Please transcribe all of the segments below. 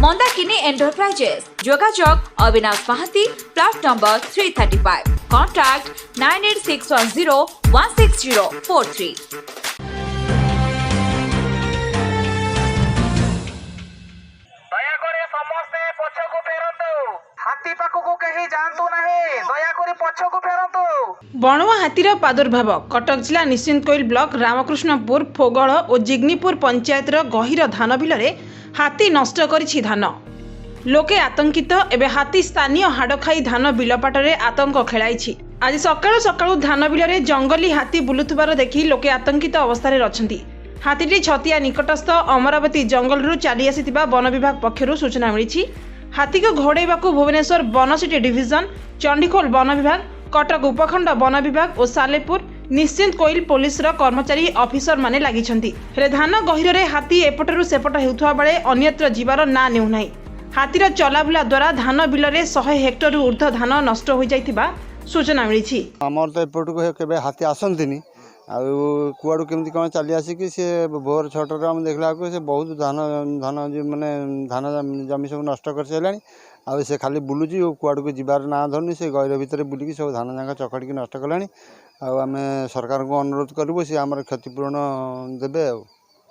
Mandakini enterprises जोगाजोग Avinash Mahati plot number 335 contact 9861016043। बणुआ हाथीर प्रादुर्भाव कटक जिला निश्चिंत कोइल ब्लॉक रामकृष्णपुर फोगल और जिग्नीपुर पंचायतर गहिर धान बिल हाथी नष्ट करिछि धान। लोके आतंकित एवं हाथी स्थानीय हाड़खाई धान बिलपाटरे आतंक खेलाई। आज सकाळु सकाळु धान बिल जंगली हाथी बुलुथुबार देखि लोके आतंकित अवस्था रहिछन्ति। हाथीटी छतिया निकटस्थ अमरावती जंगलरू चली आसिथिबा वन विभाग पक्षरु सूचना मिलिछि। हाथी को घोड़ाइबाकू भुवनेश्वर वन सिटी डिविजन, चंडीखोल वन विभाग, कटक उपखंड वन विभाग और सालेपुर निश्चिंत कोइल पुलिस कर्मचारी ऑफिसर माने लागिछन्ति। हेले धान गहिरे हाथी एपटरू सेपट हेउथुवा बेले अन्यत्र जीवार ना नेउ नाही। हाथीर चलाबुला द्वारा धान बिलरे 100 हेक्टर ऊर्ध्व धान नष्ट हो जाइथिबा सूचना मिलिछि। हमर तो एपटू केबे हाथी आसंतिनी कुआड़ू केमती कौन चली आसिकी सी भोर 6टार आम देखला से बहुत धान धान माने धान जमी सब नष्ट कर सारे से खाली बुलूची कुआड़ को जीवार ना धरनी से गैर भितर बुलिकी सब धान जाक चकड़ी नष्ट कला आम सरकार को अनुरोध करूँ सी आम क्षतिपूरण देवे।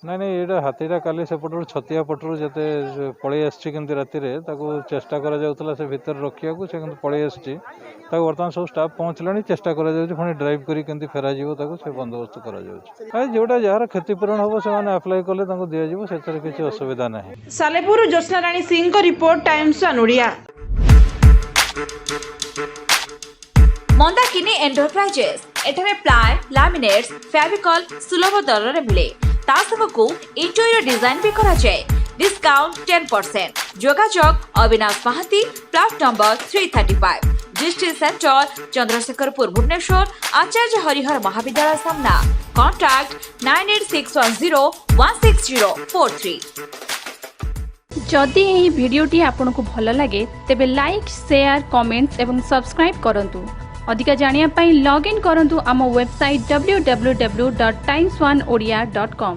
नहीं नहीं ये हाथीटा काली सेपटू छतिया पटरू जिते पलि आसमती राति चेष्टा करा से भितर रखा से पलि आसी बर्तमान सब स्टाफ पहुँचला चेष्टा करा ड्राइव करी फेर से बंदोबस्त करा जोटा जार क्षतिपूरण हम से आप्लाय कले दिज्व से किसी असुविधा ना। सालेपुर ज्योत्स्ना रानी सिंह को report Times one Odia. Mandakini enterprises एठारे प्लाय लैमिनेट्स फेविकॉल सुलभ दर रे मिले तासमको इंटीरियर डिजाइन भी करा जाए। डिस्काउंट 10%। जोगाजोग Avinash Mahati plot number 335 district centre Chandrasekharpur Bhubaneswar Acharya Harihar Mahavidyalaya सामना कॉन्टैक्ट 9861016043। जदि यही भिडियोटी आपंक भल लगे तेबे लाइक शेयर कमेंट्स एवं सब्सक्राइब करंतु। अधिका जानिया पाई लॉग इन करंतु आम वेबसाइट www.times1odia.com।